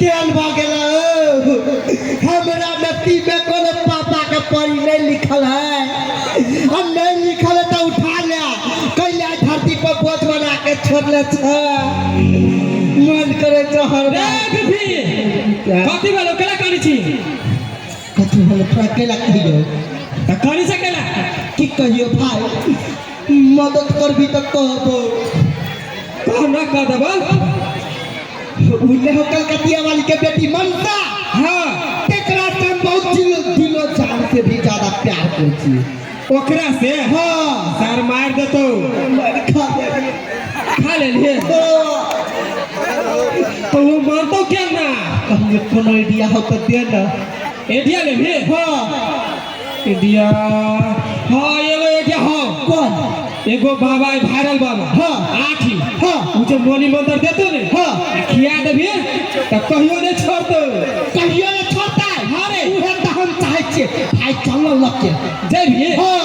तेल भागेला हमरा नती में कोनो पापा के परी नहीं लिखल है हम नहीं लिखल है तो उठा ले कैला धरती पर बोझ बना के छोड़ले छ मन करे जहर भी कथी बोलो केला करी छी कथी बोलो केला कहियो त करी से केला की कहियो भाई मदद करबी तो कहबो कहना कह देबो उन्हें हो कलकतिया वाली के बेटी ममता हां तेकरा से बहुत दिलो जान से भी ज्यादा प्यार करती ओकरा से हां सर मार दे तो खा ले लिए तो वो मारतो क्या ना कहियो कोनो आइडिया हो तो दे ना एडिया ले भी हां एडिया हां एगो एडिया हो कौन एगो बाबा वायरल बाबा हां आठी हां उ जो मोनी मंत्र देतो ने हां खिया देबी त कहियो ने छोड़तो कहियो ने छोड़ता है हां रे उहे त हम चाहे छे भाई चलो लग के जेबी हां